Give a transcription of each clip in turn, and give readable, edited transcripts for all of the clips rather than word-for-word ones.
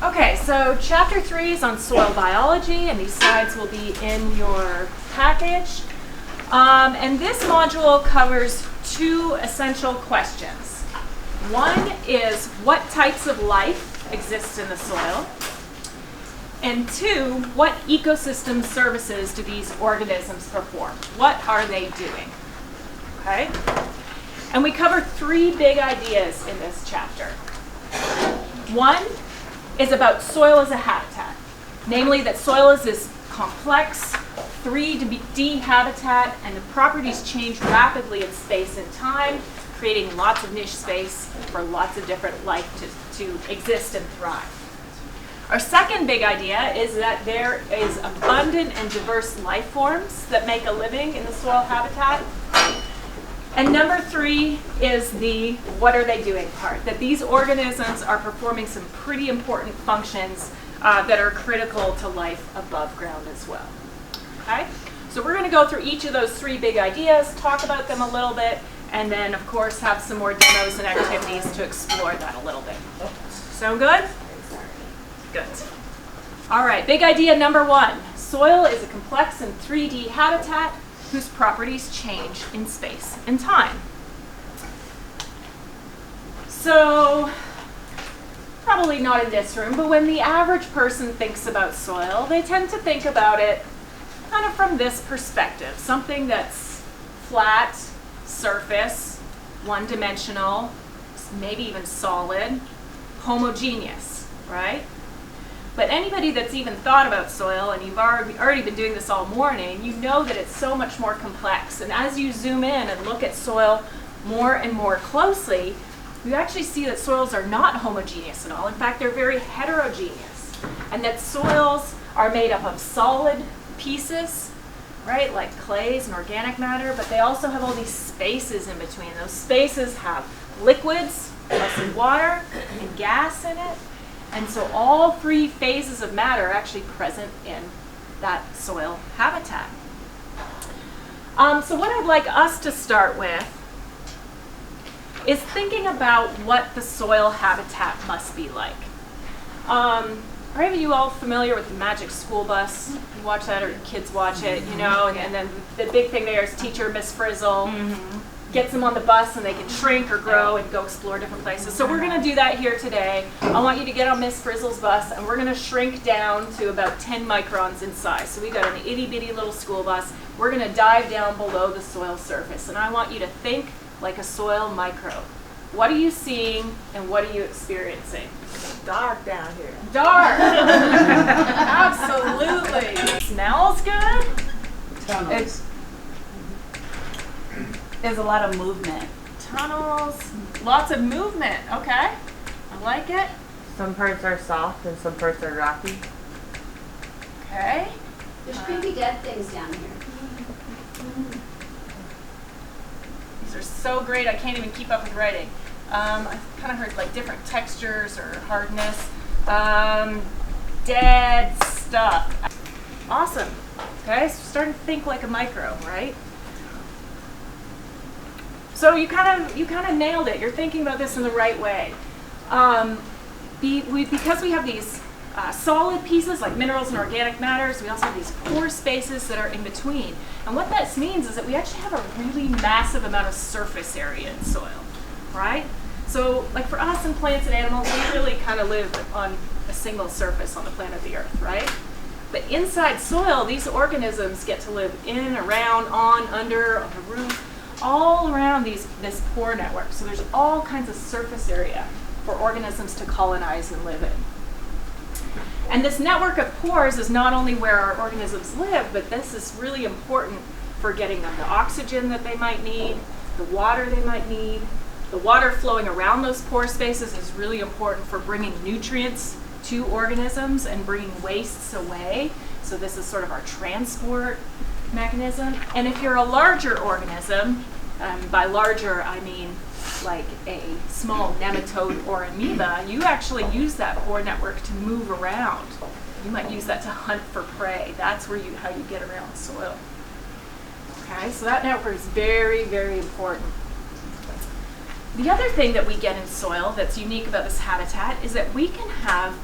Okay, so chapter 3 is on soil biology, and these slides will be in your package. And this module covers two essential questions. One is, what types of life exist in the soil? And two, what ecosystem services do these organisms perform? What are they doing? Okay? And we cover three big ideas in this chapter. One is about soil as a habitat, namely that soil is this complex 3D habitat, and the properties change rapidly in space and time, creating lots of niche space for lots of different life to exist and thrive. Our second big idea is that there is abundant and diverse life forms that make a living in the soil habitat. And number 3 is the what are they doing part, that these organisms are performing some pretty important functions that are critical to life above ground as well. Okay? So we're going to go through each of those three big ideas, talk about them a little bit, and then of course have some more demos and activities to explore that a little bit. Sound good? Good. All right, big idea number 1. Soil is a complex and 3D habitat whose properties change in space and time. So, probably not in this room, but when the average person thinks about soil, they tend to think about it kind of from this perspective, something that's flat, surface, one-dimensional, maybe even solid, homogeneous, right? But anybody that's even thought about soil, and you've already been doing this all morning, you know that it's so much more complex. And as you zoom in and look at soil more and more closely, you actually see that soils are not homogeneous at all. In fact, they're very heterogeneous. And that soils are made up of solid pieces, right, like clays and organic matter, but they also have all these spaces in between. Those spaces have liquids, like water, and gas in it. And so all three phases of matter are actually present in that soil habitat. So what I'd like us to start with is thinking about what the soil habitat must be like. Are any of you all familiar with the Magic School Bus? You watch that, or your kids watch it, you know, and then the big thing there is teacher, Miss Frizzle, gets them on the bus and they can shrink or grow and go explore different places. So we're going to do that here today. I want you to get on Miss Frizzle's bus, and we're going to shrink down to about 10 microns in size. So we've got an itty bitty little school bus. We're going to dive down below the soil surface, and I want you to think like a soil microbe. What are you seeing and what are you experiencing? Dark down here. Dark! Absolutely. Smells good? There's a lot of movement. Tunnels, lots of movement. Okay, I like it. Some parts are soft and some parts are rocky. Okay. There's creepy dead things down here. These are so great, I can't even keep up with writing. I've kind of heard like different textures or hardness. Dead stuff. Awesome. Okay, so starting to think like a microbe, right? So you kind of nailed it. You're thinking about this in the right way. Because we have these solid pieces like minerals and organic matters, we also have these pore spaces that are in between. And what that means is that we actually have a really massive amount of surface area in soil, right? So like for us and plants and animals, we really kind of live on a single surface on the planet the Earth, right? But inside soil, these organisms get to live in, around, on, under, on the roof, all around this pore network. So there's all kinds of surface area for organisms to colonize and live in. And this network of pores is not only where our organisms live, but this is really important for getting them the oxygen that they might need, the water they might need. The water flowing around those pore spaces is really important for bringing nutrients to organisms and bringing wastes away. So this is sort of our transport mechanism. And if you're a larger organism, by larger I mean like a small nematode or amoeba, you actually use that pore network to move around. You might use that to hunt for prey. That's how you get around soil. Okay, so that network is very, very important. The other thing that we get in soil that's unique about this habitat is that we can have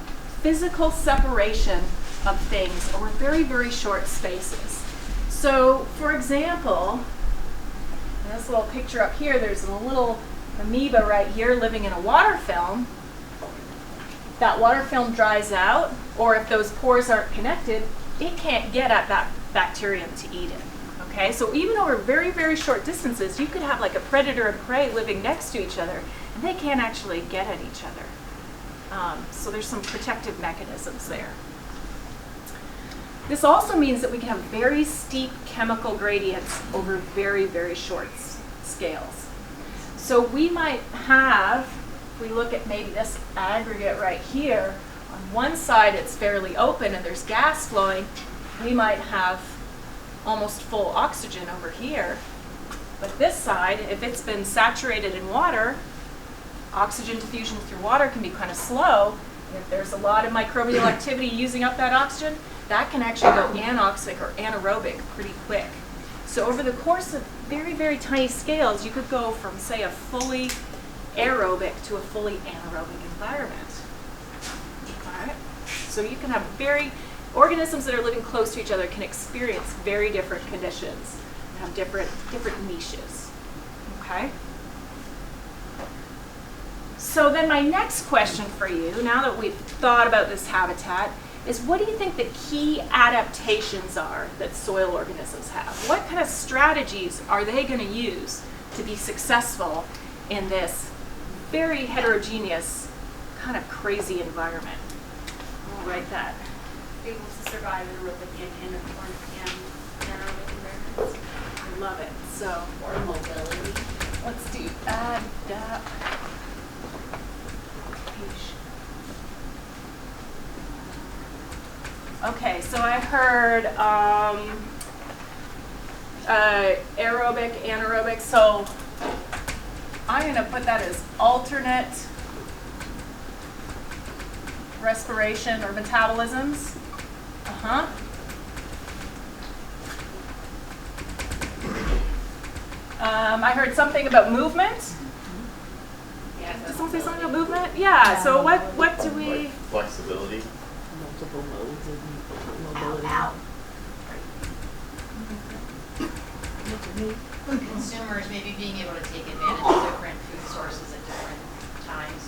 physical separation of things over very, very short spaces. So, for example, in this little picture up here, there's a little amoeba right here living in a water film. That water film dries out, or if those pores aren't connected, it can't get at that bacterium to eat it. Okay, so even over very, very short distances, you could have like a predator and prey living next to each other, and they can't actually get at each other. So there's some protective mechanisms there. This also means that we can have very steep chemical gradients over very, very short scales. So we might have, if we look at maybe this aggregate right here, on one side it's fairly open and there's gas flowing, we might have almost full oxygen over here. But this side, if it's been saturated in water, oxygen diffusion through water can be kind of slow. If there's a lot of microbial activity using up that oxygen, that can actually go anoxic or anaerobic pretty quick. So over the course of very, very tiny scales, you could go from, say, a fully aerobic to a fully anaerobic environment. All right? So you can have organisms that are living close to each other can experience very different conditions and have different niches. Okay? So then my next question for you, now that we've thought about this habitat, is what do you think the key adaptations are that soil organisms have? What kind of strategies are they going to use to be successful in this very heterogeneous, kind of crazy environment? I'll write that. Able to survive in anaerobic environments. I love it. So, Or mobility. let's do adapt. Okay, so I heard aerobic, anaerobic, so I'm going to put that as alternate respiration or metabolisms. I heard something about movement. Did someone say something about movement? Yeah, so what do we... Like flexibility. Multiple modes of mobility. Consumers maybe being able to take advantage of different food sources at different times.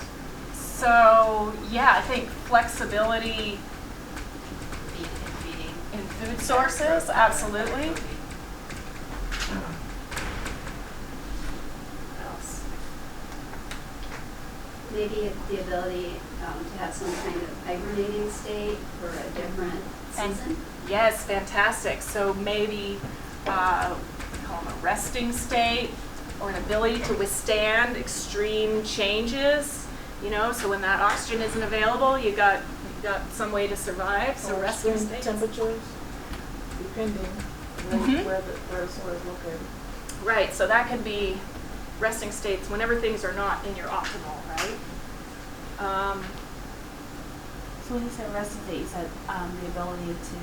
So, yeah, I think flexibility Feeding. in food sources, absolutely. What else? Maybe the ability to have some kind of hibernating state for a different season. Yes, fantastic. So maybe we call them a resting state or an ability to withstand extreme changes. You know, so when that oxygen isn't available, you got some way to survive. So resting states. Temperatures, depending where the soil is located. Right. So that can be resting states whenever things are not in your optimal, right? So when you said resting state, you said the ability to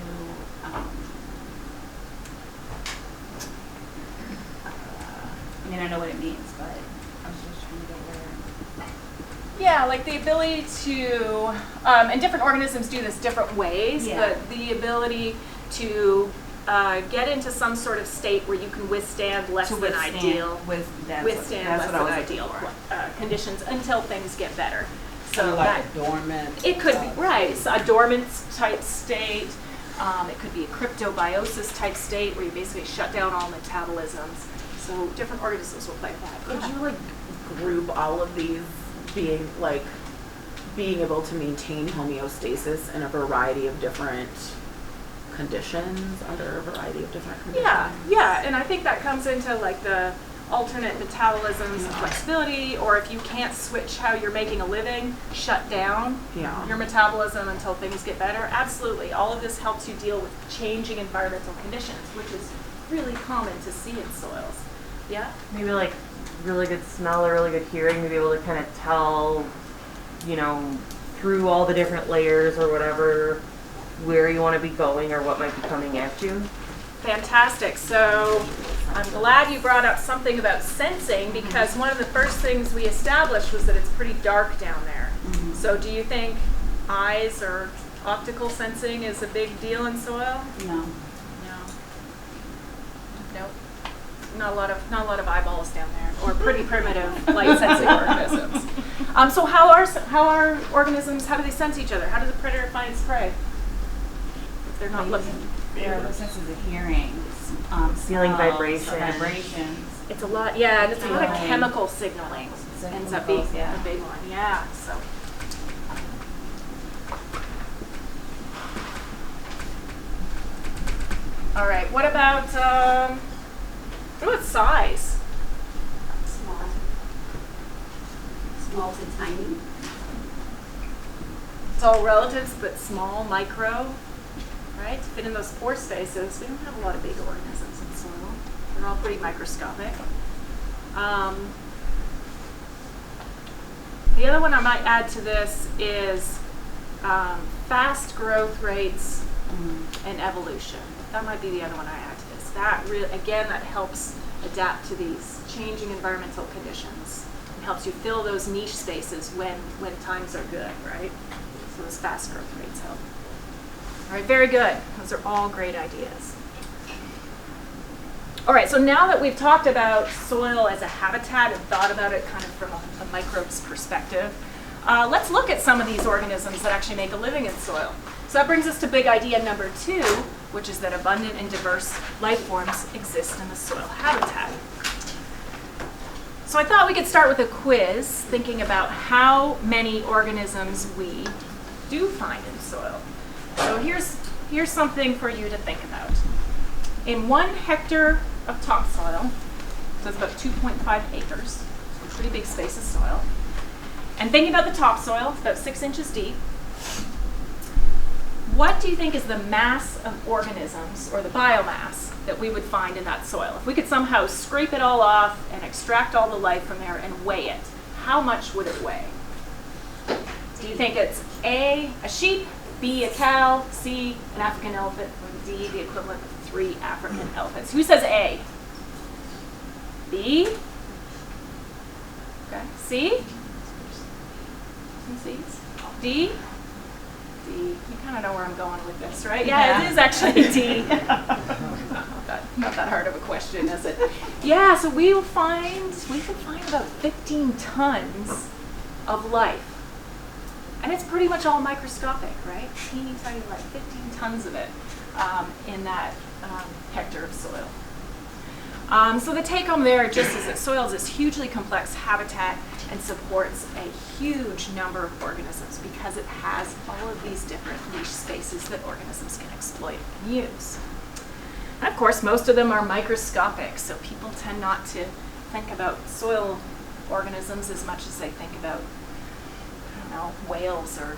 I mean, I know what it means, but I was just trying to get where. Yeah, like the ability to, and different organisms do this different ways, Yeah. but the ability to get into some sort of state where you can withstand less than ideal, withstand less than ideal conditions until things get better. So like a dormant. it could be, right, so a dormant type state. It could be a cryptobiosis type state where you basically shut down all metabolisms. So different organisms will play that. Could you like group all of these being able to maintain homeostasis in a variety of different conditions, under a variety of different conditions? Yeah, and I think that comes into like the alternate metabolisms and flexibility, or if you can't switch how you're making a living, shut down your metabolism until things get better. Absolutely. All of this helps you deal with changing environmental conditions, which is really common to see in soils. Yeah? Maybe like really good smell or really good hearing to be able to kind of tell, you know, through all the different layers or whatever, where you want to be going or what might be coming at you. Fantastic. So I'm glad you brought up something about sensing, because one of the first things we established was that it's pretty dark down there. So do you think eyes or optical sensing is a big deal in soil? No. No. Nope. Not a lot of eyeballs down there, or pretty primitive light-sensing organisms. So how are organisms? How do they sense each other? How does a predator find its prey? If they're not looking. There are those senses of hearing, Feeling smells, vibration. vibrations. It's a lot, yeah, and it's a lot of Feeling. chemical signaling. Ends up being Chemicals, yeah. a big one, yeah. So. All right. What about size? Small. Small to tiny. It's all relatives, but small, micro, right? To fit in those pore spaces, we don't have a lot of big organisms in soil. They're all pretty microscopic. The other one I might add to this is fast growth rates and evolution. That might be the other one I add to this. That really, again, that helps adapt to these changing environmental conditions and helps you fill those niche spaces when times are good, right? So those fast growth rates help. All right, very good. Those are all great ideas. All right, so now that we've talked about soil as a habitat and thought about it kind of from a microbe's perspective, let's look at some of these organisms that actually make a living in soil. So that brings us to big idea number 2, which is that abundant and diverse life forms exist in the soil habitat. So I thought we could start with a quiz, thinking about how many organisms we do find in soil. So here's something for you to think about. In 1 hectare of topsoil, so it's about 2.5 acres, so a pretty big space of soil. And thinking about the topsoil, it's about 6 inches deep. What do you think is the mass of organisms, or the biomass, that we would find in that soil? If we could somehow scrape it all off and extract all the life from there and weigh it, how much would it weigh? Do you think it's A, a sheep, B, a cow, C, an African elephant, or D, the equivalent of 3 African elephants? Who says A? B? Okay. C? Some C's. D? D. You kind of know where I'm going with this, right? Yeah, it is actually D. not that hard of a question, is it? Yeah, so we can find about 15 tons of life. And it's pretty much all microscopic, right? Teeny tiny, like 15 tons of it in that hectare of soil. So the take home there just is that soil is this hugely complex habitat and supports a huge number of organisms because it has all of these different niche spaces that organisms can exploit and use. And of course, most of them are microscopic, so people tend not to think about soil organisms as much as they think about, I don't know, whales or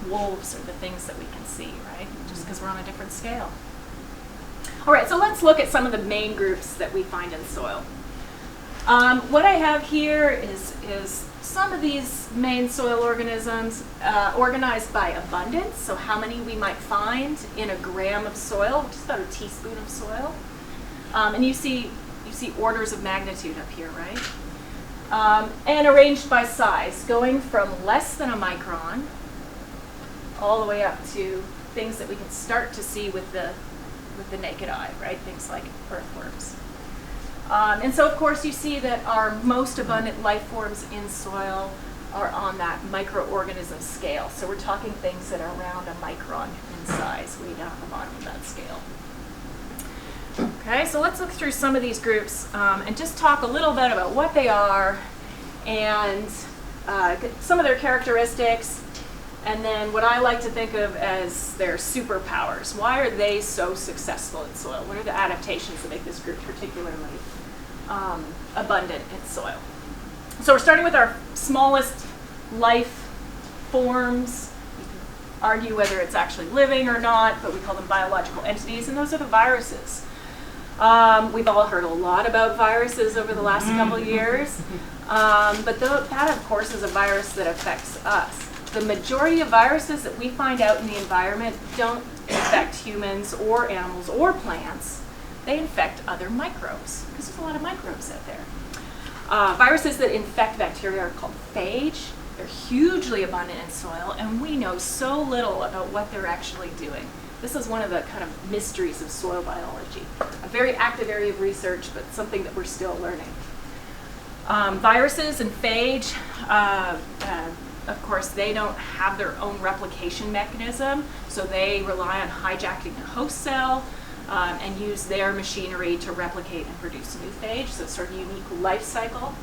wolves or the things that we can see, right? Just because we're on a different scale. All right, so let's look at some of the main groups that we find in soil. What I have here is some of these main soil organisms organized by abundance, so how many we might find in a gram of soil, which is about a teaspoon of soil. And you see orders of magnitude up here, right? And arranged by size, going from less than a micron all the way up to things that we can start to see with the naked eye, right? Things like earthworms. And so, of course, you see that our most abundant life forms in soil are on that microorganism scale. So we're talking things that are around a micron in size, way down at the bottom of that scale. Okay, so let's look through some of these groups and just talk a little bit about what they are and some of their characteristics, and then what I like to think of as their superpowers. Why are they so successful in soil? What are the adaptations that make this group particularly abundant in soil? So we're starting with our smallest life forms. You can argue whether it's actually living or not, but we call them biological entities, and those are the viruses. We've all heard a lot about viruses over the last couple of years, but that, of course, is a virus that affects us. The majority of viruses that we find out in the environment don't infect humans or animals or plants. They infect other microbes, because there's a lot of microbes out there. Viruses that infect bacteria are called phage, They're hugely abundant in soil, and we know so little about what they're actually doing. This is one of the kind of mysteries of soil biology. A very active area of research, but something that we're still learning. Viruses and phage, of course, they don't have their own replication mechanism, so they rely on hijacking a host cell and use their machinery to replicate and produce new phage, so it's sort of a unique life cycle.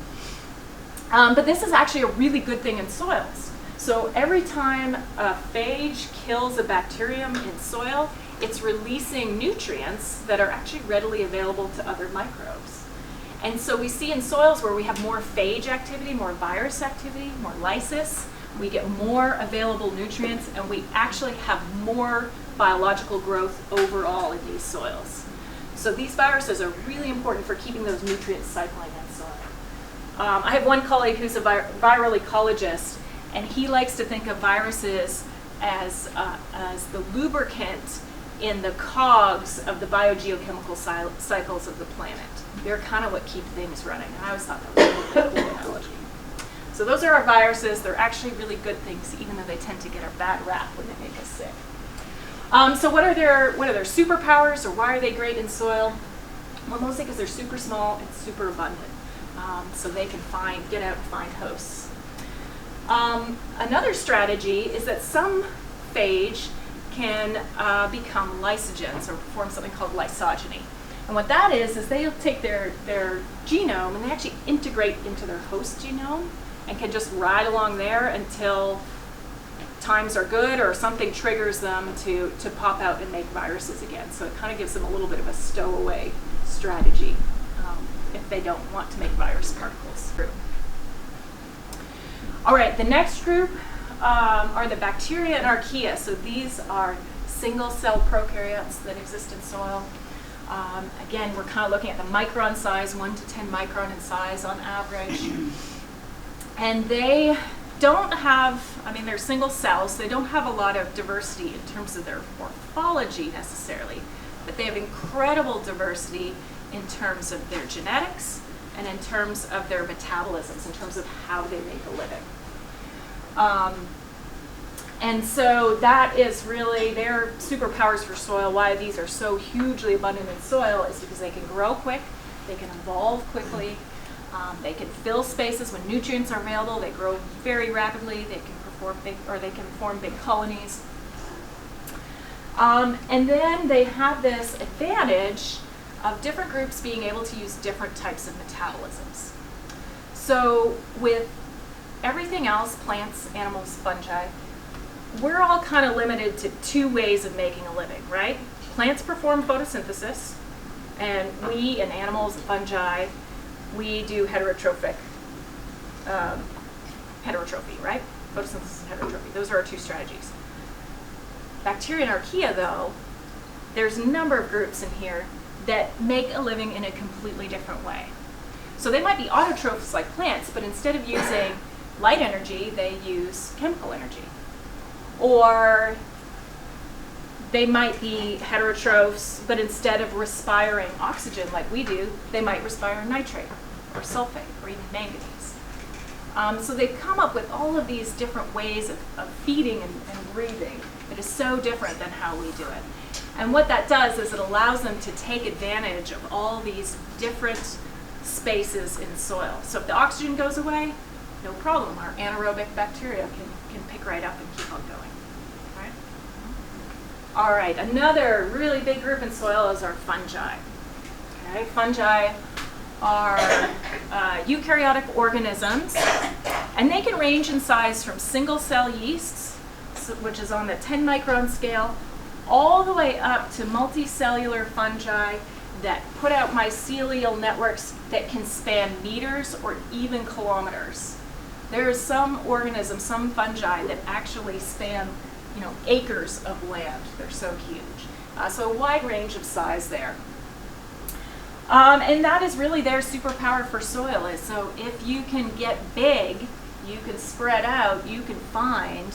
But this is actually a really good thing in soils. So every time a phage kills a bacterium in soil, it's releasing nutrients that are actually readily available to other microbes. And so we see in soils where we have more phage activity, more virus activity, more lysis, we get more available nutrients, and we actually have more biological growth overall in these soils. So these viruses are really important for keeping those nutrients cycling in soil. I have one colleague who's a viral ecologist, and he likes to think of viruses as the lubricant in the cogs of the biogeochemical cycles of the planet. They're kind of what keep things running. And I always thought that was a really cool analogy. So those are our viruses. They're actually really good things, even though they tend to get a bad rap when they make us sick. So what are their superpowers, or why are they great in soil? Well, mostly because they're super small and super abundant. So they can get out and find hosts. Another strategy is that some phage can become lysogens, or perform something called lysogeny. And what that is they'll take their genome and they actually integrate into their host genome and can just ride along there until times are good or something triggers them to pop out and make viruses again. So it kind of gives them a little bit of a stowaway strategy if they don't want to make virus particles through. All right, the next group are the bacteria and archaea. So these are single-cell prokaryotes that exist in soil. Again, we're kind of looking at the micron size, 1 to 10 micron in size on average. And they don't have, they're single cells, so they don't have a lot of diversity in terms of their morphology necessarily, but they have incredible diversity in terms of their genetics and in terms of their metabolisms, in terms of how they make a living. And so that is really their superpowers for soil. Why these are so hugely abundant in soil is because they can grow quick, they can evolve quickly, they can fill spaces when nutrients are available, they grow very rapidly, they can form big colonies. And then they have this advantage of different groups being able to use different types of metabolisms. So with everything else, plants, animals, fungi, we're all kind of limited to two ways of making a living, right? Plants perform photosynthesis, and we and animals and fungi, we do heterotrophy, right? Photosynthesis and heterotrophy. Those are our two strategies. Bacteria and archaea, though, there's a number of groups in here that make a living in a completely different way. So they might be autotrophs like plants, but instead of using light energy, they use chemical energy. Or they might be heterotrophs, but instead of respiring oxygen like we do, they might respire nitrate or sulfate or even manganese. So they've come up with all of these different ways of feeding and breathing that is so different than how we do it. And what that does is it allows them to take advantage of all these different spaces in soil. So if the oxygen goes away, no problem. Our anaerobic bacteria can pick right up and keep on going. All right, another really big group in soil is our fungi. Okay, fungi are eukaryotic organisms, and they can range in size from single-cell yeasts, which is on the 10 micron scale, all the way up to multicellular fungi that put out mycelial networks that can span meters or even kilometers. There are some organisms, some fungi that actually span acres of land. They're so huge. So a wide range of size there. And that is really their superpower for soil is, so if you can get big, you can spread out, you can find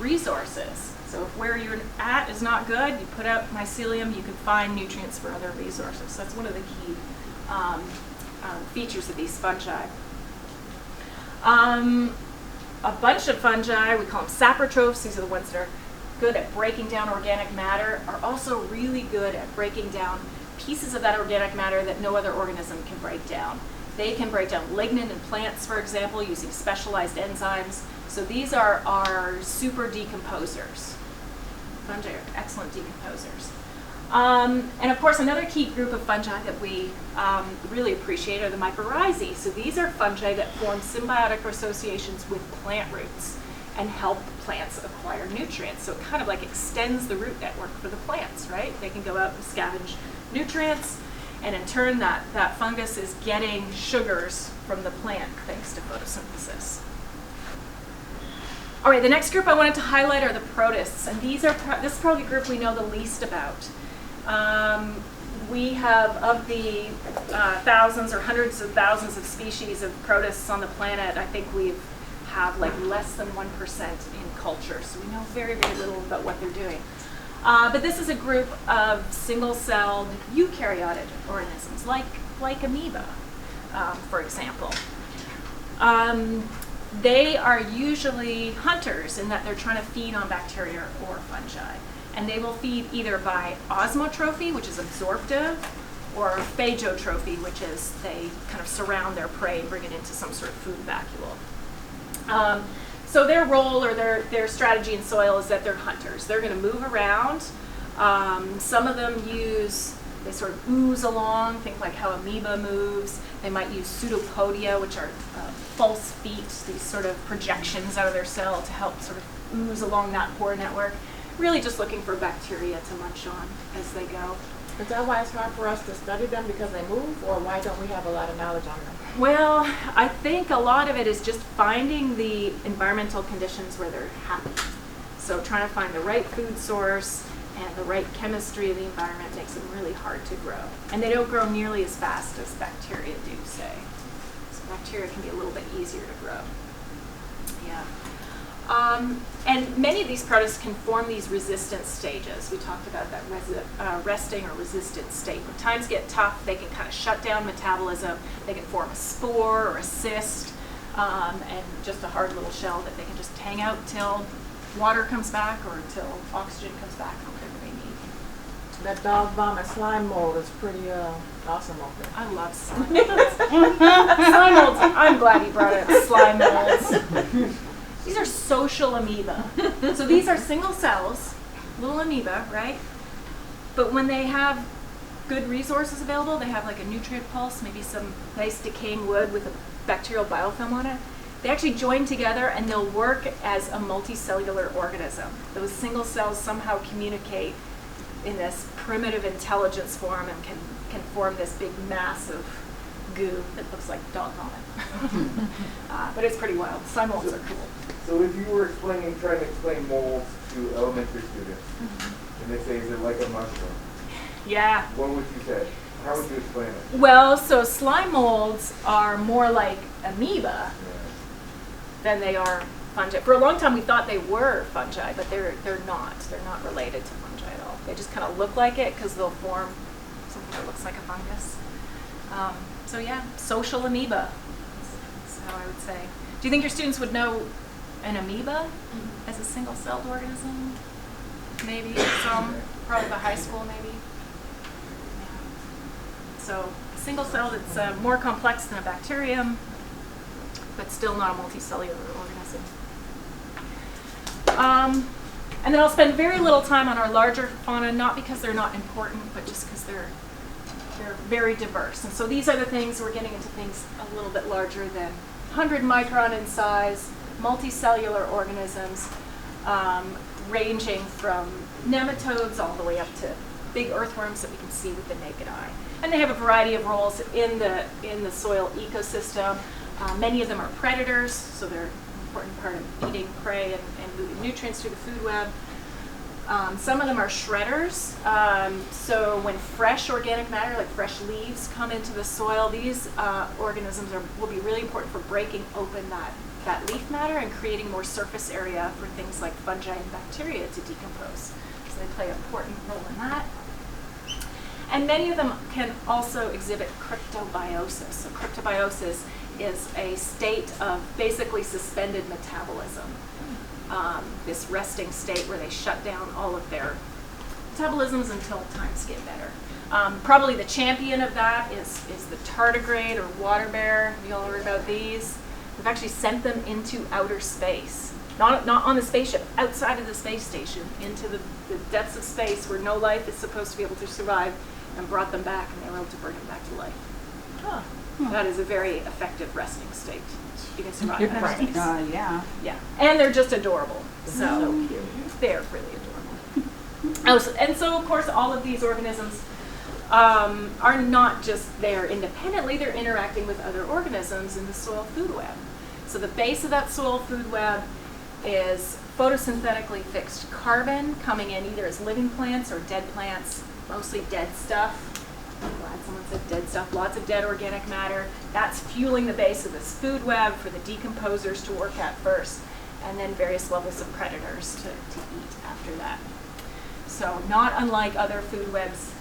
resources. So if where you're at is not good, you put out mycelium, you can find nutrients for other resources. So that's one of the key features of these fungi. a bunch of fungi, we call them saprotrophs, these are the ones that are good at breaking down organic matter, are also really good at breaking down pieces of that organic matter that no other organism can break down. They can break down lignin in plants, for example, using specialized enzymes. So these are our super decomposers. Fungi are excellent decomposers. And of course, another key group of fungi that we really appreciate are the mycorrhizae. So these are fungi that form symbiotic associations with plant roots and help plants acquire nutrients. So it kind of like extends the root network for the plants, right? They can go out and scavenge nutrients, and in turn that fungus is getting sugars from the plant thanks to photosynthesis. All right, the next group I wanted to highlight are the protists, and this is probably the group we know the least about. We have, of the thousands or hundreds of thousands of species of protists on the planet, I think we have like less than 1% in culture, so we know very, very little about what they're doing. But this is a group of single-celled eukaryotic organisms, like amoeba, for example. They are usually hunters in that they're trying to feed on bacteria or fungi. And they will feed either by osmotrophy, which is absorptive, or phagotrophy, which is they kind of surround their prey and bring it into some sort of food vacuole. So their role or their strategy in soil is that they're hunters. They're going to move around. Some of them they sort of ooze along, think like how amoeba moves. They might use pseudopodia, which are false feet, these sort of projections out of their cell to help sort of ooze along that pore network. Really just looking for bacteria to munch on as they go. Is that why it's hard for us to study them, because they move, or why don't we have a lot of knowledge on them? Well, I think a lot of it is just finding the environmental conditions where they're happy. So trying to find the right food source and the right chemistry of the environment makes them really hard to grow. And they don't grow nearly as fast as bacteria do, say. So bacteria can be a little bit easier to grow. Yeah. And many of these protists can form these resistance stages. We talked about that resting or resistant state. When times get tough, they can kind of shut down metabolism. They can form a spore or a cyst, and just a hard little shell that they can just hang out till water comes back or until oxygen comes back or whatever they need. That dog vomit slime mold is pretty awesome over there. I love slime molds. Slime molds. I'm glad you brought up slime molds. These are social amoeba. So these are single cells, little amoeba, right? But when they have good resources available, they have like a nutrient pulse, maybe some nice decaying wood with a bacterial biofilm on it. They actually join together and they'll work as a multicellular organism. Those single cells somehow communicate in this primitive intelligence form and can form this big mass of goo that looks like dog vomit. But it's pretty wild. Slime molds are cool. So if you were trying to explain molds to elementary students, and they say, is it like a mushroom? Yeah. What would you say? How would you explain it? Well, so slime molds are more like amoeba than they are fungi. For a long time we thought they were fungi, but they're not. They're not related to fungi at all. They just kind of look like it because they'll form something that looks like a fungus. So yeah, social amoeba. That's how I would say. Do you think your students would know an amoeba as a single-celled organism? Maybe some, probably by high school maybe. Yeah. So single-celled, it's more complex than a bacterium, but still not a multicellular organism. And then I'll spend very little time on our larger fauna, not because they're not important, but just because they're very diverse. And so these are the things, we're getting into things a little bit larger than 100 micron in size, multicellular organisms, ranging from nematodes all the way up to big earthworms that we can see with the naked eye. And they have a variety of roles in the soil ecosystem. Many of them are predators, so they're an important part of eating prey and moving nutrients through the food web. Some of them are shredders. So when fresh organic matter, like fresh leaves, come into the soil, these organisms will be really important for breaking open that leaf matter and creating more surface area for things like fungi and bacteria to decompose. So they play an important role in that. And many of them can also exhibit cryptobiosis. So cryptobiosis is a state of basically suspended metabolism. This resting state where they shut down all of their metabolisms until times get better. Probably the champion of that is the tardigrade or water bear. Have you all heard about these? We've actually sent them into outer space. Not on the spaceship, outside of the space station, into the depths of space where no life is supposed to be able to survive, and brought them back, and they were able to bring them back to life. Huh. That is a very effective resting state. You can survive that Right. space. Yeah. Yeah, and they're just adorable. So they're really adorable. And so, of course, all of these organisms are not just there independently, they're interacting with other organisms in the soil food web. So the base of that soil food web is photosynthetically fixed carbon coming in either as living plants or dead plants, mostly dead stuff. I'm glad someone said dead stuff, lots of dead organic matter. That's fueling the base of this food web for the decomposers to work at first, and then various levels of predators to eat after that. So not unlike other food webs,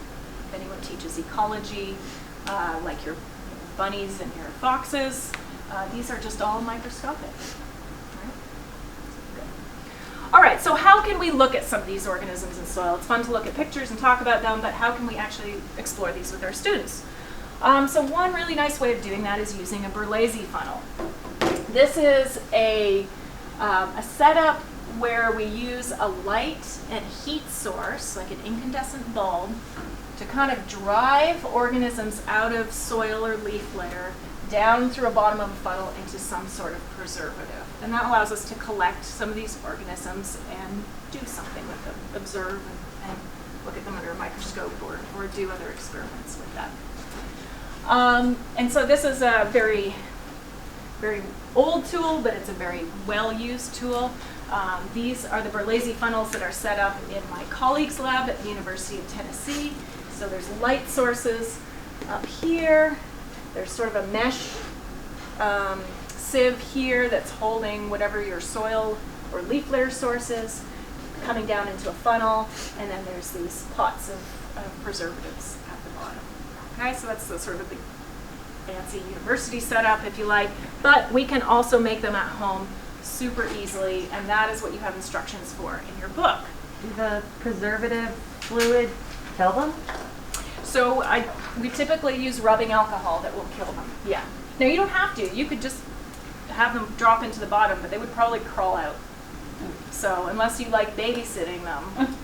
if anyone teaches ecology, like your bunnies and your foxes, these are just all microscopic. All right, so how can we look at some of these organisms in soil? It's fun to look at pictures and talk about them, but how can we actually explore these with our students? So one really nice way of doing that is using a Berlese funnel. This is a setup where we use a light and heat source, like an incandescent bulb, to kind of drive organisms out of soil or leaf litter down through a bottom of a funnel into some sort of preservative. And that allows us to collect some of these organisms and do something with them, observe and look at them under a microscope or do other experiments with them. And so this is a very, very old tool, but it's a very well-used tool. These are the Berlese funnels that are set up in my colleague's lab at the University of Tennessee. So there's light sources up here. There's sort of a mesh sieve here that's holding whatever your soil or leaf litter source is, coming down into a funnel, and then there's these pots of preservatives at the bottom. Okay, so that's the sort of the fancy university setup, if you like, but we can also make them at home super easily, and that is what you have instructions for in your book. Do the preservative fluid kill them? So we typically use rubbing alcohol that will kill them. Yeah. Now you don't have to. You could just have them drop into the bottom, but they would probably crawl out. So unless you like babysitting them,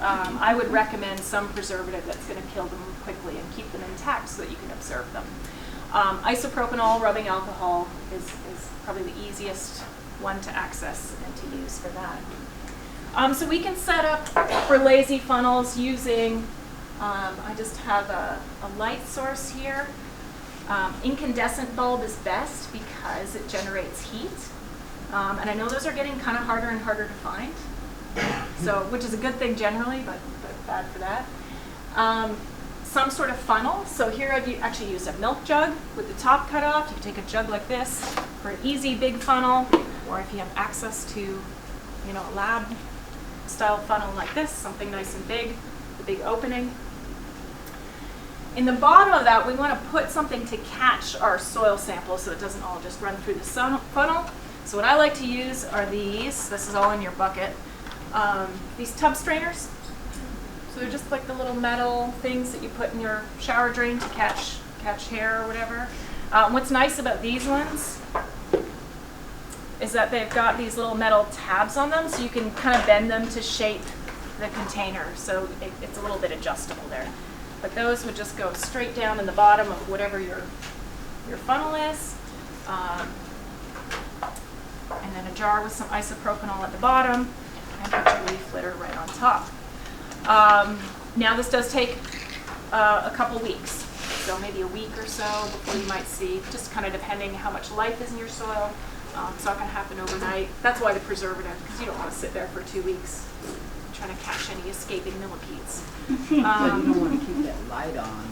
I would recommend some preservative that's going to kill them quickly and keep them intact so that you can observe them. Isopropanol rubbing alcohol is probably the easiest one to access and to use for that. So we can set up Berlese funnels using, I just have a light source here. Incandescent bulb is best because it generates heat. And I know those are getting kind of harder and harder to find, so which is a good thing generally, but bad for that. Some sort of funnel. So here I've actually used a milk jug with the top cut off. You can take a jug like this for an easy big funnel, or if you have access to, a lab style funnel like this, something nice and big, the big opening. In the bottom of that, we want to put something to catch our soil sample so it doesn't all just run through the funnel. So what I like to use are these. This is all in your bucket. These tub strainers. So they're just like the little metal things that you put in your shower drain to catch hair or whatever. What's nice about these ones is that they've got these little metal tabs on them, so you can kind of bend them to shape the container. So it's a little bit adjustable there. But those would just go straight down in the bottom of whatever your funnel is. And then a jar with some isopropanol at the bottom, and put your leaf litter right on top. Now this does take a couple weeks, so maybe a week or so before you might see, just kind of depending how much life is in your soil. It's not going to happen overnight. That's why the preservative, because you don't want to sit there for 2 weeks trying to catch any escaping millipedes. So you don't want to keep that light on.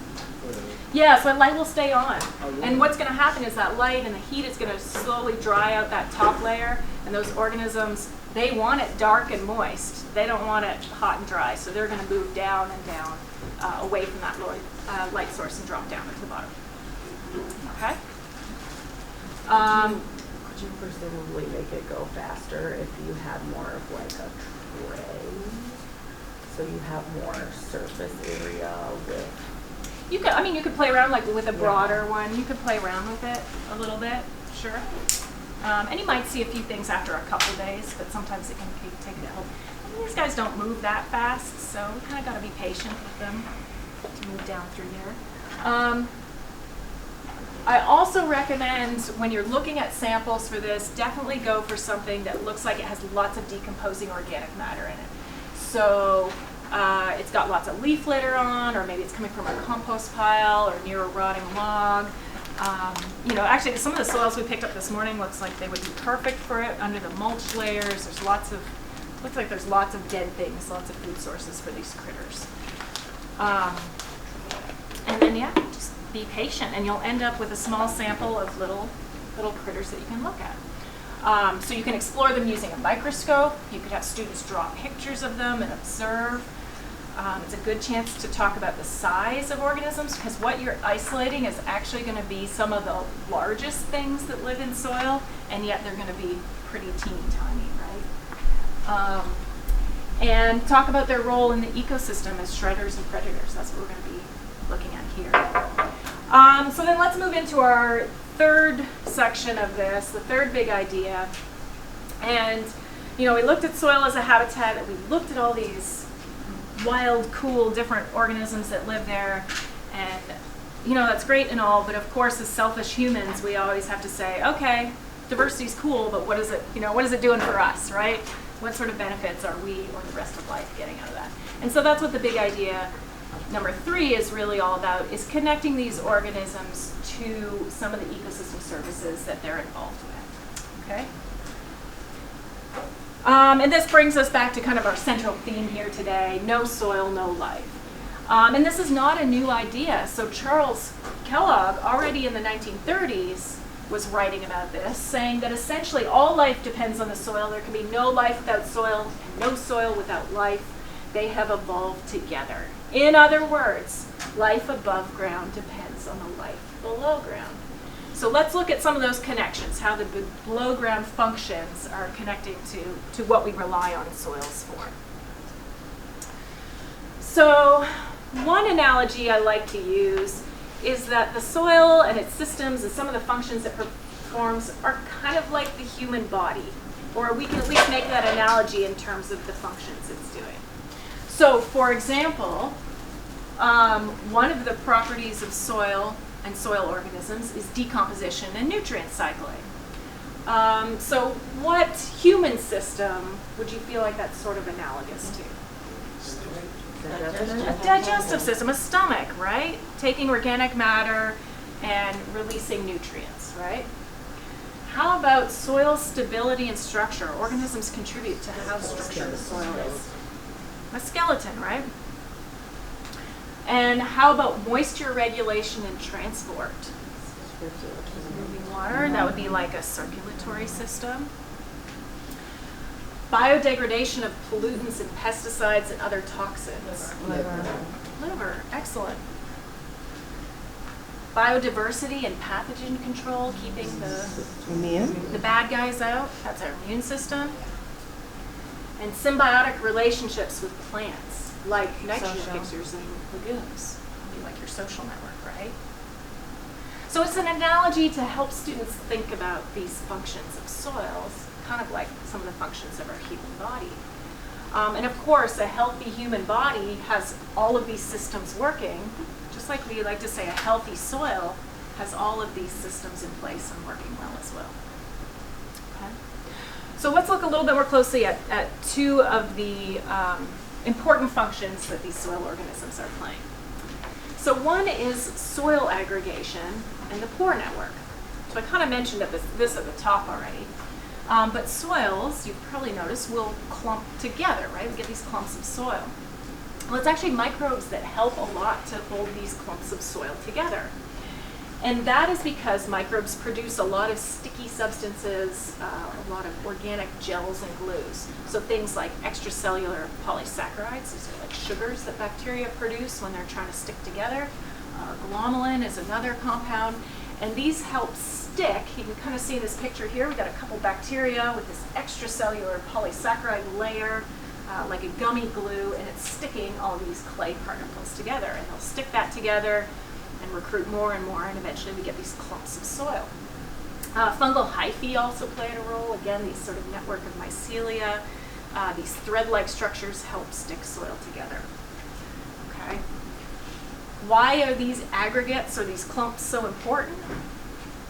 Yeah, so that light will stay on. And what's going to happen is that light and the heat is going to slowly dry out that top layer, and those organisms, they want it dark and moist. They don't want it hot and dry, so they're going to move down and down away from that light source and drop down into the bottom. Okay? Could you presumably make it go faster if you had more of like a tray? So you have more surface area with. You could, I mean, you could play around like with a broader one. You could play around with it a little bit, sure. And you might see a few things after a couple days, but sometimes it can take a couple. These guys don't move that fast, so we kind of got to be patient with them to move down through here. I also recommend when you're looking at samples for this, definitely go for something that looks like it has lots of decomposing organic matter in it. So it's got lots of leaf litter on, or maybe it's coming from a compost pile or near a rotting log. You know, actually some of the soils we picked up this morning looks like they would be perfect for it under the mulch layers. There's lots of, looks like there's lots of dead things, lots of food sources for these critters. And then yeah, just be patient and you'll end up with a small sample of little critters that you can look at. So you can explore them using a microscope. You could have students draw pictures of them and observe. It's a good chance to talk about the size of organisms because what you're isolating is actually going to be some of the largest things that live in soil, and yet they're going to be pretty teeny tiny, right? And talk about their role in the ecosystem as shredders and predators. That's what we're going to be looking at here. So then let's move into our third section of this, the third big idea. And, you know, we looked at soil as a habitat, and we looked at all these wild, cool, different organisms that live there. And, you know, that's great and all, but of course, as selfish humans, we always have to say, okay, diversity's cool, but what is it, you know, what is it doing for us, right? What sort of benefits are we or the rest of life getting out of that? And so that's what the big idea number 3 is really all about, is connecting these organisms to some of the ecosystem services that they're involved with, okay? And this brings us back to kind of our central theme here today, no soil, no life. And this is not a new idea. So Charles Kellogg, already in the 1930s, was writing about this, saying that essentially all life depends on the soil. There can be no life without soil and no soil without life. They have evolved together. In other words, life above ground depends on the life below ground. So let's look at some of those connections, how the below ground functions are connecting to what we rely on soils for. So one analogy I like to use is that the soil and its systems and some of the functions it performs are kind of like the human body, or we can at least make that analogy in terms of the functions it's doing. So for example, one of the properties of soil and soil organisms is decomposition and nutrient cycling. So what human system would you feel like that's sort of analogous to? A digestive system, a stomach, right? Taking organic matter and releasing nutrients, right? How about soil stability and structure? Organisms contribute to how structured the soil is. A skeleton, right? And how about moisture regulation and transport? Moving water, that would be like a circulatory system. Biodegradation of pollutants and pesticides and other toxins. Liver, excellent. Biodiversity and pathogen control, keeping the bad guys out. That's our immune system. And symbiotic relationships with plants, like nitrogen fixers and legumes. Be like your social network, right? So it's an analogy to help students think about these functions of soils, kind of like some of the functions of our human body. And of course, a healthy human body has all of these systems working, just like we like to say a healthy soil has all of these systems in place and working well as well. Okay. So let's look a little bit more closely at 2 of the important functions that these soil organisms are playing. So one is soil aggregation and the pore network. So I kind of mentioned this at the top already. But soils, you've probably noticed, will clump together, right? We get these clumps of soil. Well, it's actually microbes that help a lot to hold these clumps of soil together. And that is because microbes produce a lot of sticky substances, a lot of organic gels and glues. So things like extracellular polysaccharides, these are like sugars that bacteria produce when they're trying to stick together. Glomalin is another compound. And these help stick. You can kind of see in this picture here, we've got a couple bacteria with this extracellular polysaccharide layer, like a gummy glue, and it's sticking all these clay particles together. And they'll stick that together and recruit more and more, and eventually we get these clumps of soil. Fungal hyphae also play a role. Again, these sort of network of mycelia, these thread-like structures help stick soil together. Okay. Why are these aggregates or these clumps so important?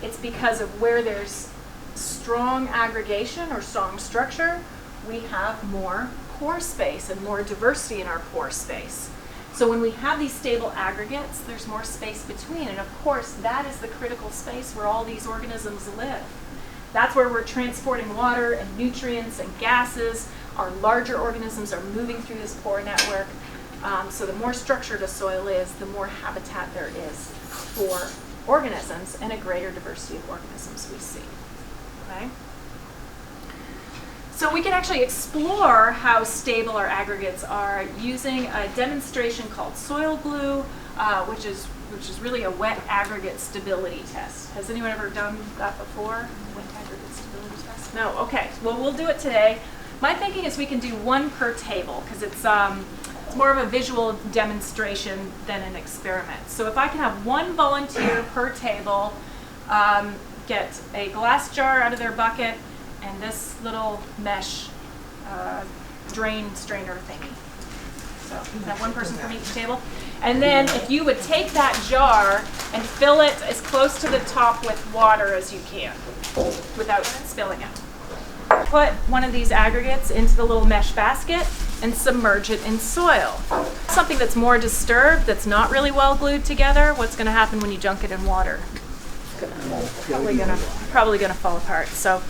It's because of where there's strong aggregation or strong structure, we have more pore space and more diversity in our pore space. So when we have these stable aggregates, there's more space between, and of course that is the critical space where all these organisms live. That's where we're transporting water and nutrients and gases. Our larger organisms are moving through this pore network. So the more structured a soil is, the more habitat there is for organisms and a greater diversity of organisms we see. Okay? So we can actually explore how stable our aggregates are using a demonstration called soil glue, which is really a wet aggregate stability test. Has anyone ever done that before? Wet aggregate stability test? No? Okay. Well, we'll do it today. My thinking is we can do one per table because it's more of a visual demonstration than an experiment. So if I can have one volunteer per table get a glass jar out of their bucket and this little mesh strainer thingy. So you can have one person from each table. And then if you would take that jar and fill it as close to the top with water as you can without spilling it. Put one of these aggregates into the little mesh basket and submerge it in soil. Something that's more disturbed, that's not really well glued together, what's going to happen when you dunk it in water? Probably gonna fall apart. So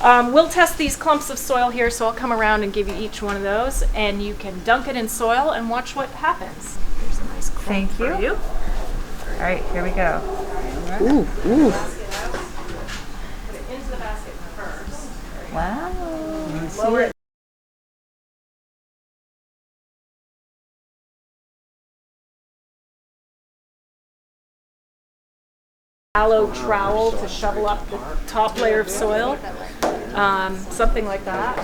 we'll test these clumps of soil here, so I'll come around and give you each one of those, and you can dunk it in soil and watch what happens. Here's a nice clump for you. All right, here we go. Ooh. Put it into the basket first. Wow. Lower it. Shallow trowel to shovel up the top layer of soil, something like that.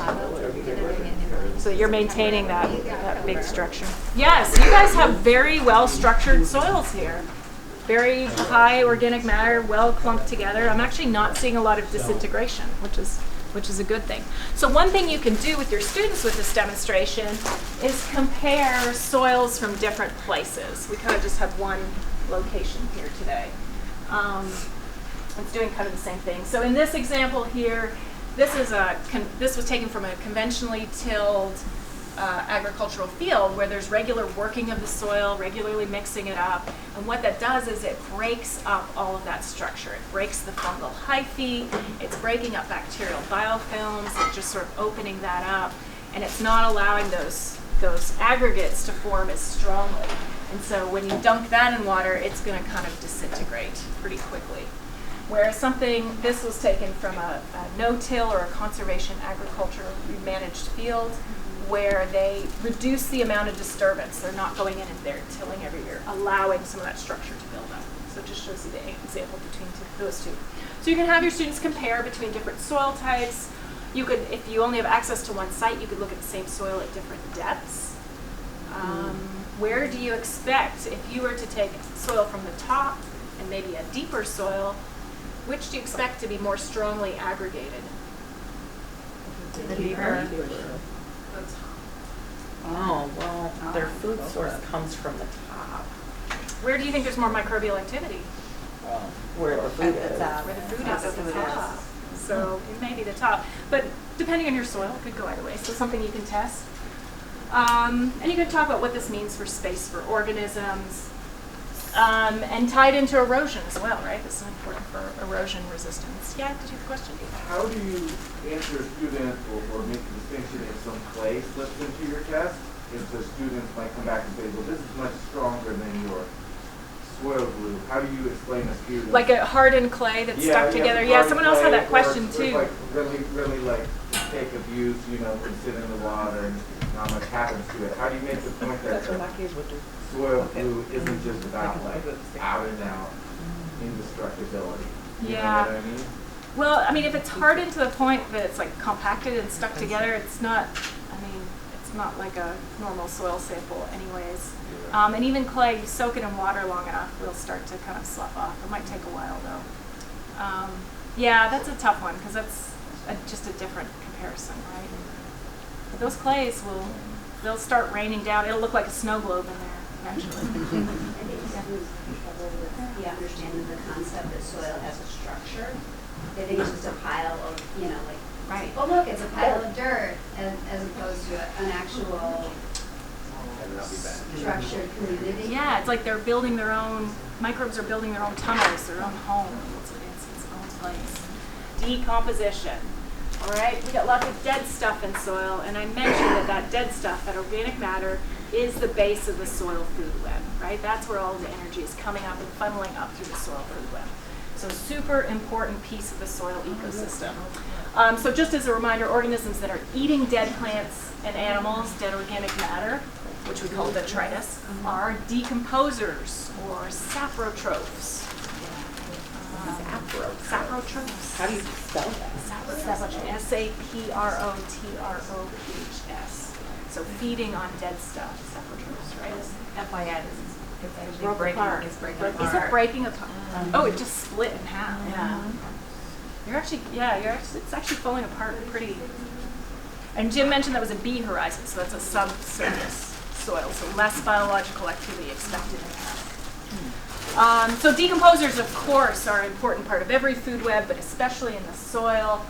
So you're maintaining that big structure. Yes, you guys have very well structured soils here. Very high organic matter, well clumped together. I'm actually not seeing a lot of disintegration, which is a good thing. So one thing you can do with your students with this demonstration is compare soils from different places. We kind of just have one location here today. It's doing kind of the same thing. So in this example here, this was taken from a conventionally tilled agricultural field where there's regular working of the soil, regularly mixing it up. And what that does is it breaks up all of that structure. It breaks the fungal hyphae, it's breaking up bacterial biofilms, it's just sort of opening that up, and it's not allowing those aggregates to form as strongly. And so when you dunk that in water, it's going to kind of disintegrate pretty quickly. Whereas this was taken from a no-till or a conservation agriculture managed field where they reduce the amount of disturbance. They're not going in and they're tilling every year, allowing some of that structure to build up. So it just shows you the example between those two. So you can have your students compare between different soil types. You could, if you only have access to one site, you could look at the same soil at different depths. Where do you expect, if you were to take soil from the top and maybe a deeper soil, which do you expect to be more strongly aggregated? The deeper. Oh, well, their food source comes from the top. Where do you think there's more microbial activity? Where the food is. Where the food is at the top. So it may be the top. But depending on your soil, it could go either way. So something you can test. And you can talk about what this means for space for organisms, and tied into erosion as well, right? This is important for erosion resistance. Yeah, did you have a question? How do you answer a student or make a distinction if some clay slips into your test? If the students might come back and say, well, this is much stronger than your soil glue. How do you explain this to them? Like a hardened clay that's stuck together? Yeah, someone else had that question too. Like really like take abuse, and sit in the water and not much happens to it. How do you make the point that soil glue isn't just about like out and out, indestructibility. You Yeah. know what I mean? Well, I mean, if it's hardened to the point that it's like compacted and stuck together, it's not, I mean, it's not like a normal soil sample anyways. And even clay, you soak it in water long enough, it'll start to kind of slough off. It might take a while though. Yeah, that's a tough one because that's just a different comparison, right? But those clays they'll start raining down. It'll look like a snow globe in there eventually. I think students have trouble with the understanding the concept that soil has a structure. They think it's just a pile of, like, Right. oh look, it's a pile of dirt, as opposed to an actual structured community. Yeah, it's like they're building their own, microbes are building their own tunnels, their own home. It's its own place. Decomposition. All right, we got lots of dead stuff in soil, and I mentioned that dead stuff, that organic matter, is the base of the soil food web, right? That's where all the energy is coming up and funneling up through the soil food web. So super important piece of the soil ecosystem. So just as a reminder, organisms that are eating dead plants and animals, dead organic matter, which we call detritus, are decomposers or saprotrophs. Saprotrophs. How do you spell that? S-A-P-R-O-T-R-O-P-H-S. So feeding on dead stuff, saprotrophs, right? FYI, it's actually Broke apart. It's breaking Break- apart. Is it breaking apart? Oh, it just split in half. Yeah. It's actually falling apart pretty. And Jim mentioned that was a B horizon, so that's a subsurface soil, so less biological activity expected in that. So decomposers, of course, are an important part of every food web, but especially in the soil,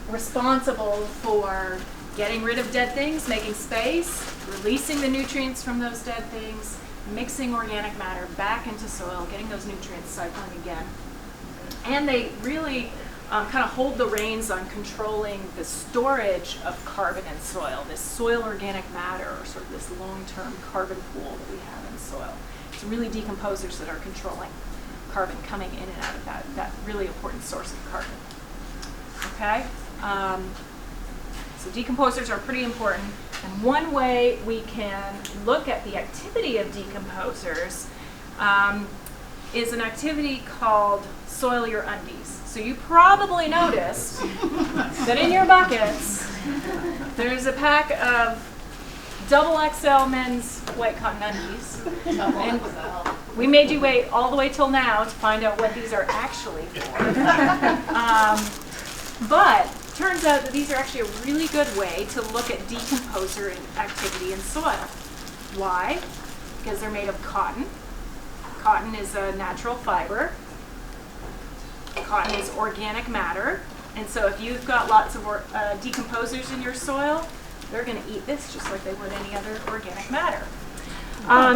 responsible for getting rid of dead things, making space, releasing the nutrients from those dead things, mixing organic matter back into soil, getting those nutrients cycling again. And they really kind of hold the reins on controlling the storage of carbon in soil, this soil organic matter, or sort of this long-term carbon pool that we have in soil. It's really decomposers that are controlling carbon coming in and out of that really important source of carbon. Okay? So decomposers are pretty important. And one way we can look at the activity of decomposers is an activity called Soil Your Undies. So you probably noticed that in your buckets, there's a pack of double XL men's white cotton undies. And we made you wait all the way till now to find out what these are actually for. But turns out that these are actually a really good way to look at decomposer activity in soil. Why? Because they're made of cotton. Cotton is a natural fiber. Cotton is organic matter. And so if you've got lots of decomposers in your soil, they're going to eat this just like they would any other organic matter.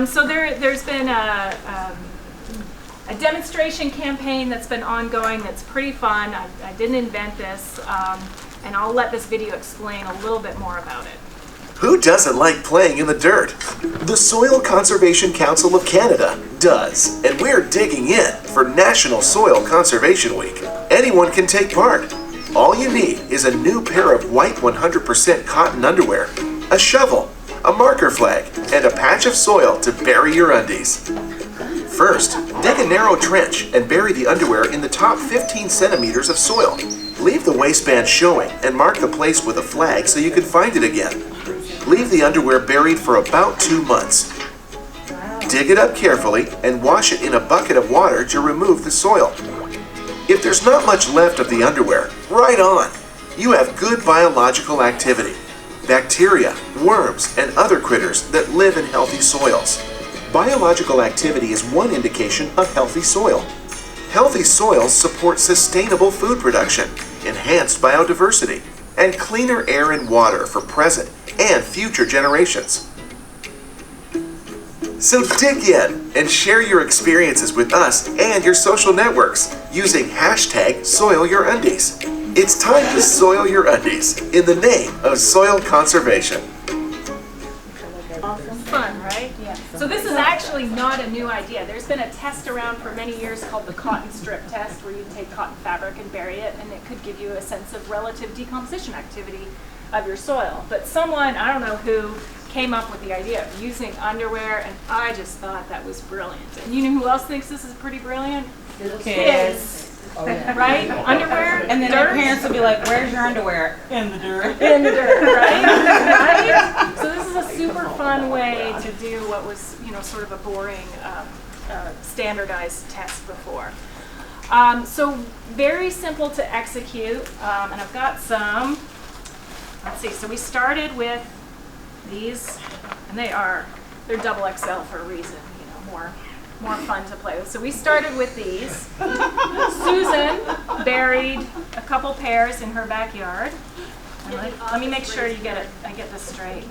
So there's been a demonstration campaign that's been ongoing that's pretty fun. I didn't invent this, and I'll let this video explain a little bit more about it. Who doesn't like playing in the dirt? The Soil Conservation Council of Canada does, and we're digging in for National Soil Conservation Week. Anyone can take part. All you need is a new pair of white 100% cotton underwear, a shovel, a marker flag, and a patch of soil to bury your undies. First, dig a narrow trench and bury the underwear in the top 15 centimeters of soil. Leave the waistband showing and mark the place with a flag so you can find it again. Leave the underwear buried for about 2 months. Dig it up carefully and wash it in a bucket of water to remove the soil. If there's not much left of the underwear, right on. You have good biological activity. Bacteria, worms, and other critters that live in healthy soils. Biological activity is one indication of healthy soil. Healthy soils support sustainable food production, enhanced biodiversity, and cleaner air and water for present and future generations. So dig in and share your experiences with us and your social networks using hashtag #SoilYourUndies. It's time to soil your undies in the name of soil conservation. Fun, right? Yeah. So this is actually not a new idea. There's been a test around for many years called the cotton strip test, where you take cotton fabric and bury it, and it could give you a sense of relative decomposition activity of your soil. But someone, I don't know who, came up with the idea of using underwear, and I just thought that was brilliant. And you know who else thinks this is pretty brilliant? kids, right? Underwear, And then dirt. their parents will be like, "Where's your underwear?" In the dirt. In the dirt, right? Right? So this is a super fun way to do what was, sort of a boring standardized test before. So very simple to execute, and I've got some. Let's see. So we started with these, and they're double XL for a reason. More fun to play with. So we started with these. Susan buried a couple pairs in her backyard. And let me make sure I get this straight.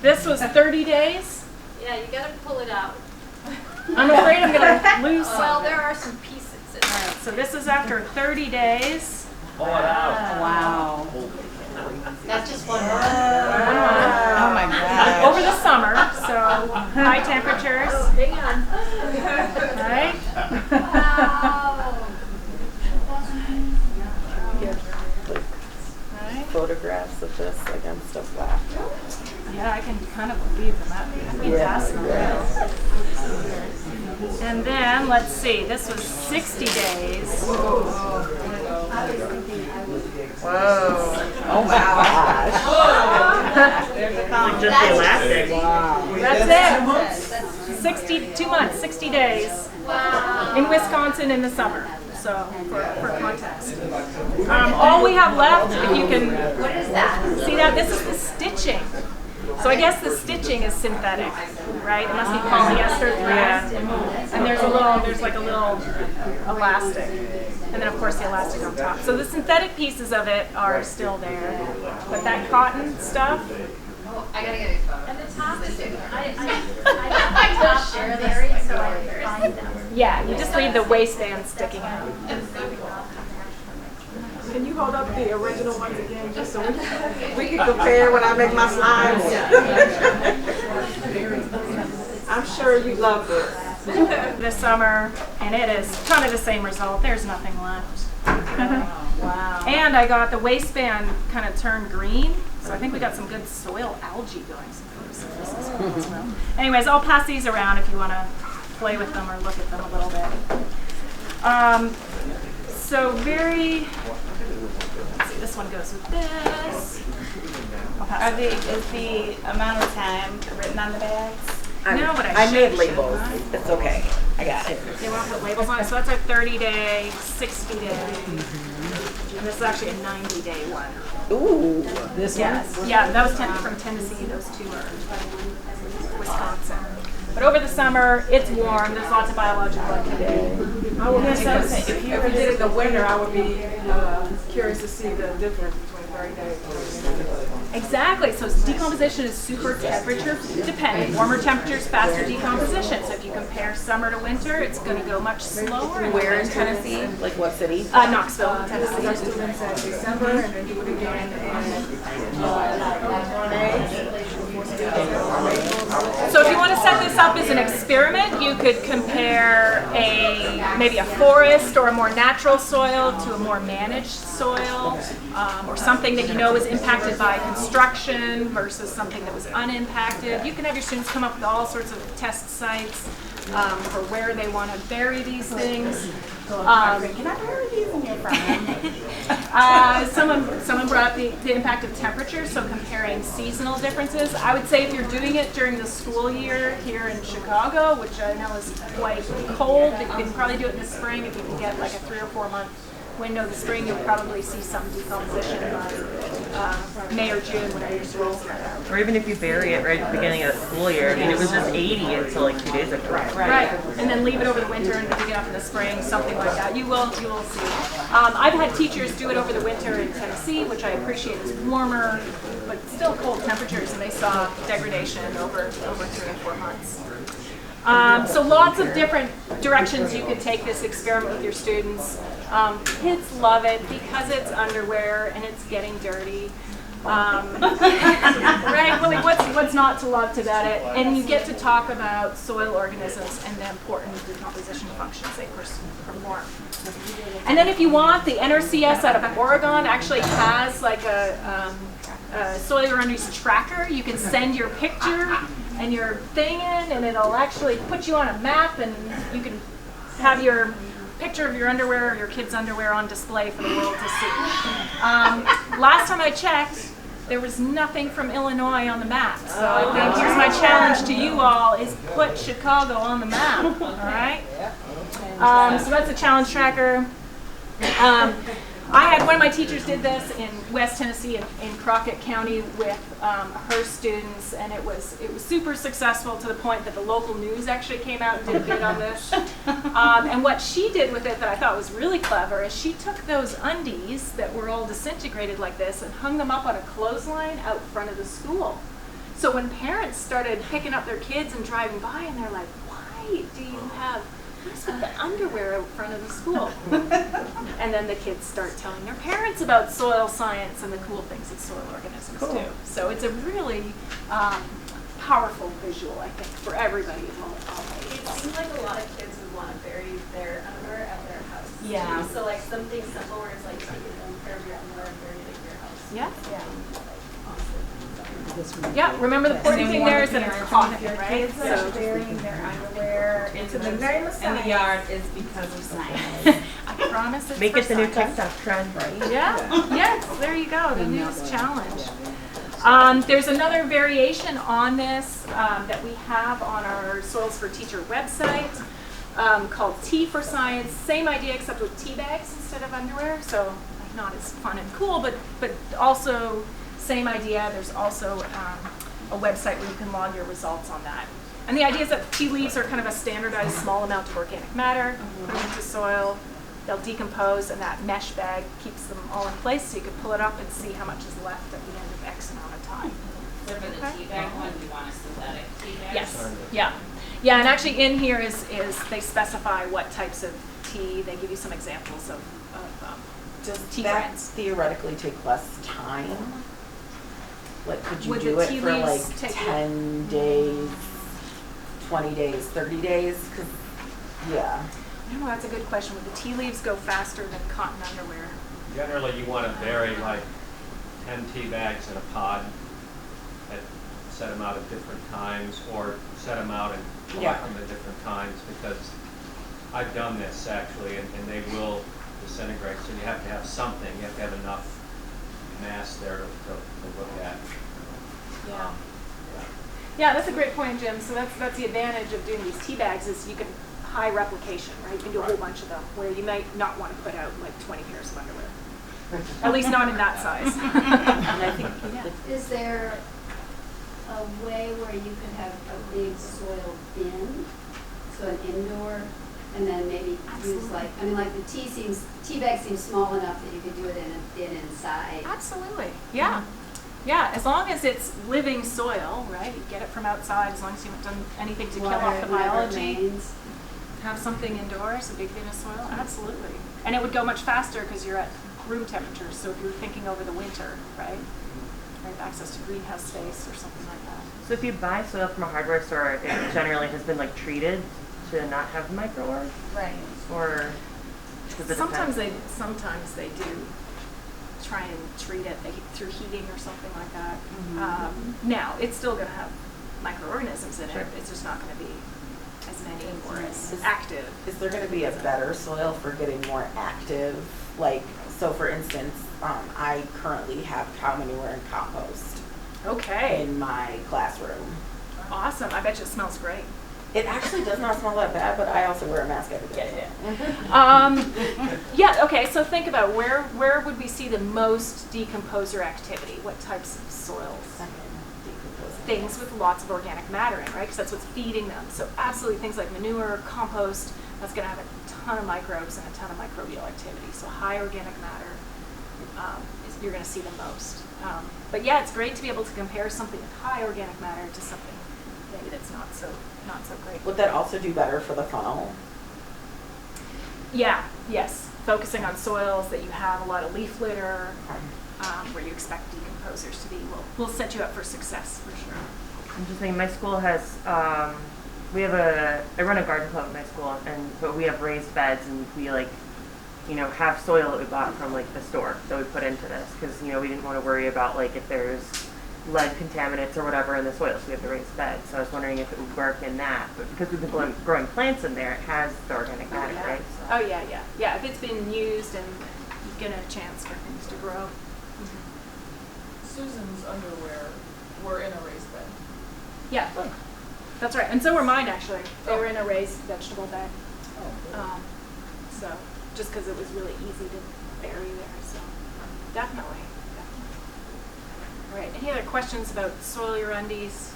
This was 30 days. Yeah, you gotta pull it out. I'm afraid I'm gonna lose some. Well, there are some pieces in there. Alright, so this is after 30 days. Wow. That's just one. Oh my God. Over the summer, so high temperatures. Hang on. Right? Right? Photographs of this against a black. Yeah, I can kind of believe them. That'd be fascinating. And then, let's see, this was 60 days. Oh my gosh. Just elastic. That's it. 2 months, 60 days in Wisconsin in the summer. So for context, all we have left, if you can, what is that? See that? This is the stitching. So I guess the stitching is synthetic, right? It must be polyester thread, and there's like a little elastic, and then of course the elastic on top. So the synthetic pieces of it are still there, but that cotton stuff. I gotta get a photo. And the top is, I don't share this, so I find them. Yeah, you just leave the waistband sticking out. Can you hold up the original ones again, just so we can compare when I make my slides? I'm sure you love this. This summer, and it is kind of the same result. There's nothing left. Wow. And I got the waistband kind of turned green, so I think we got some good soil algae going. Some photosynthesis. So, anyways, I'll pass these around if you want to play with them or look at them a little bit. So very. Let's see, this one goes with this. Is the amount of time written on the bags? No, but I made should, labels. huh? It's okay. I got it. They want to put labels on it, so that's a 30-day, 60-day, and this is actually a 90-day one. Ooh. This Yes, yeah, that was from Tennessee. Those two are Wisconsin. But over the summer, it's warm. There's lots of biological activity. I would think if you did it in the winter, I would be curious to see the difference between 30 days and 30 days. Exactly. So decomposition is super temperature dependent. Warmer temperatures, faster decomposition. So if you compare summer to winter, it's going to go much slower. Where in Tennessee? Like what city? Knoxville, Tennessee. Our students at December and then do it again So if you want to set this up as an experiment, you could compare maybe a forest or a more natural soil to a more managed soil, or something that you know is impacted by construction versus something that was unimpacted. You can have your students come up with all sorts of test sites for where they want to bury these things. Can I bury these in your farm? Someone brought up the impact of temperature, so comparing seasonal differences. I would say if you're doing it during the school year here in Chicago, which I know is quite cold, you can probably do it in the spring. If you can get like a 3 or 4 month window this spring, you'll probably see some decomposition by May or June when your schools start out. Or even if you bury it right at the beginning of the school year. I mean, it was just 80 until like 2 days ago. Right, and then leave it over the winter and pick it up in the spring, something like that. You will see. I've had teachers do it over the winter in Tennessee, which I appreciate. It's warmer, but still cold temperatures, and they saw degradation over 3 or 4 months. So lots of different directions you could take this experiment with your students. Kids love it because it's underwear and it's getting dirty. Right? Well, what's not to love about it? And you get to talk about soil organisms and the important decomposition functions they perform. And then if you want, the NRCS out of Oregon actually has like a soil undies tracker. You can send your picture and your thing in, and it'll actually put you on a map, and you can have your picture of your underwear or your kid's underwear on display for the world to see. Last time I checked, there was nothing from Illinois on the map. So I think here's my challenge to you all is put Chicago on the map, all right? So that's a challenge tracker. I had one of my teachers did this in West Tennessee in Crockett County with her students, and it was super successful to the point that the local news actually came out and did a bit on this. And what she did with it that I thought was really clever is she took those undies that were all disintegrated like this and hung them up on a clothesline out front of the school. So when parents started picking up their kids and driving by, and they're like, "Why do you have the underwear out front of the school?" And then the kids start telling their parents about soil science and the cool things that soil organisms do. So it's a really powerful visual, I think, for everybody. It seems like a lot of kids would want to bury their underwear at their house. Yeah. too. So like something simple where it's like take a pair of your underwear and bury it at your house. Yeah. This one. Yeah, remember the important thing there is that it's cotton, right? So burying their underwear into the yard is because of science. I promise it's Make for it the new science. TikTok trend, right? Yeah, yes, there you go, the news challenge. There's another variation on this that we have on our Soils for Teacher website called Tea for Science. Same idea except with tea bags instead of underwear, so not as fun and cool, but also same idea. There's also a website where you can log your results on that. And the idea is that tea leaves are kind of a standardized small amount of organic matter, put into soil, they'll decompose, and that mesh bag keeps them all in place so you can pull it up and see how much is left at the end of X amount of time. So for the tea bag one, you want a synthetic tea bag? Yes, yeah. Yeah, and actually in here is they specify what types of tea, they give you some examples of Does tea that brands. theoretically take less time? Like, could you Would do the it tea for like leaves take- 10 days, 20 days, 30 days? 'Cause, yeah. I don't know, that's a good question. Would the tea leaves go faster than cotton underwear? Generally, you want to bury like 10 tea bags in a pod, set them out at different times, or set them out and collect them at different times, because I've done this actually, and they will disintegrate, so you have to have something, you have to have enough mass there to look at. Yeah. Yeah, that's a great point, Jim. So that's the advantage of doing these tea bags is you can high replication, right? You can do a whole bunch of them where you might not want to put out like 20 pairs of underwear. At least not in that size. And I think Is there a way where you could have a big soil bin, so an indoor, and then maybe use like, I mean, like the tea bag seems small enough that you could do it in a bin inside. Absolutely. Yeah. Yeah, as long as it's living soil, right? You get it from outside as long as you haven't done anything to kill off the biology. Have something indoors, a big bin of soil, absolutely. And it would go much faster because you're at room temperature. So if you're thinking over the winter, right? You have access to greenhouse space or something like that. So if you buy soil from a hardware store, it generally has been like treated to not have microorganisms? Right. Or does it Sometimes depend? they do try and treat it through heating or something like that. Now, it's still going to have microorganisms in it. It's just not going to be as many or as active. is there going to be a better soil for getting more active? Like, so for instance, I currently have cow manure and compost Okay. in my classroom. Awesome. I bet you it smells great. It actually does not smell that bad, but I also wear a mask every day. Yeah, okay, so think about where would we see the most decomposer activity? What types of soils? Things with lots of organic matter in, right? Because that's what's feeding them. So absolutely things like manure, compost, that's going to have a ton of microbes and a ton of microbial activity. So high organic matter, you're going to see the most. But yeah, it's great to be able to compare something with high organic matter to something maybe that's not so great. Would that also do better for the funnel? Yeah, yes. Focusing on soils that you have a lot of leaf litter, where you expect decomposers to be, will set you up for success for sure. I'm just thinking, my school has, I run a garden club at my school, but we have raised beds, and we have soil that we bought from the store that we put into this, because we didn't want to worry about if there's lead contaminants or whatever in the soil, so we have the raised bed. So I was wondering if it would work in that, but because we've been growing plants in there, it has the organic matter, right? So. Oh, yeah, yeah. Yeah, if it's been used and you get a chance for things to grow. Susan's underwear were in a raised bed. Yeah, that's right. And so were mine, actually. They were in a raised vegetable bed. So, just because it was really easy to bury there, so definitely. All right, any other questions about soil your undies?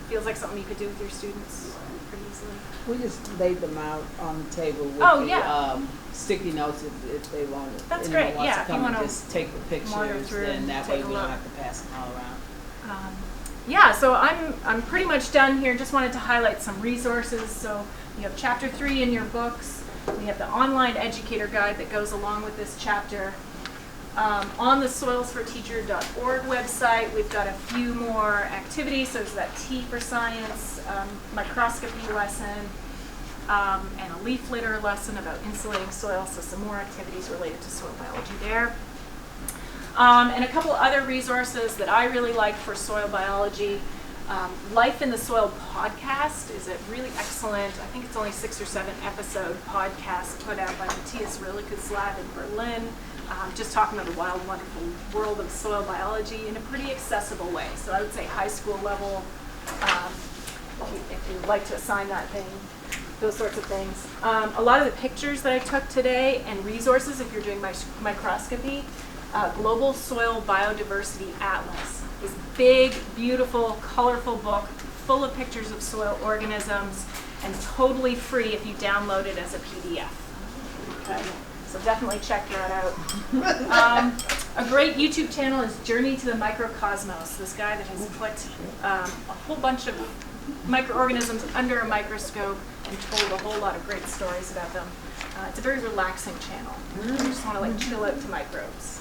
Feels like something you could do with your students pretty easily. We just laid them out on the table with yeah. Sticky notes if they want it. That's Anyone great, wants yeah, to if you come and wanna just take the wander pictures, through then and that way take a we don't look. have to pass them all around. Yeah, so I'm pretty much done here. Just wanted to highlight some resources. So you have chapter 3 in your books. We have the online educator guide that goes along with this chapter. On the soilsforteacher.org website, we've got a few more activities. So there's that T for science, microscopy lesson, and a leaf litter lesson about insulating soil. So some more activities related to soil biology there. And a couple other resources that I really like for soil biology. Life in the Soil podcast is a really excellent, I think it's only 6 or 7 episode podcast put out by Matthias Rillikus-Lab in Berlin, just talking about the wild, wonderful world of soil biology in a pretty accessible way. So I would say high school level, if you'd like to assign that thing, those sorts of things. A lot of the pictures that I took today and resources, if you're doing microscopy, Global Soil Biodiversity Atlas. This big, beautiful, colorful book full of pictures of soil organisms and totally free if you download it as a PDF. Okay, so definitely check that out. A great YouTube channel is Journey to the Microcosmos. This guy that has put a whole bunch of microorganisms under a microscope and told a whole lot of great stories about them. It's a very relaxing channel. You just want to like chill out to microbes.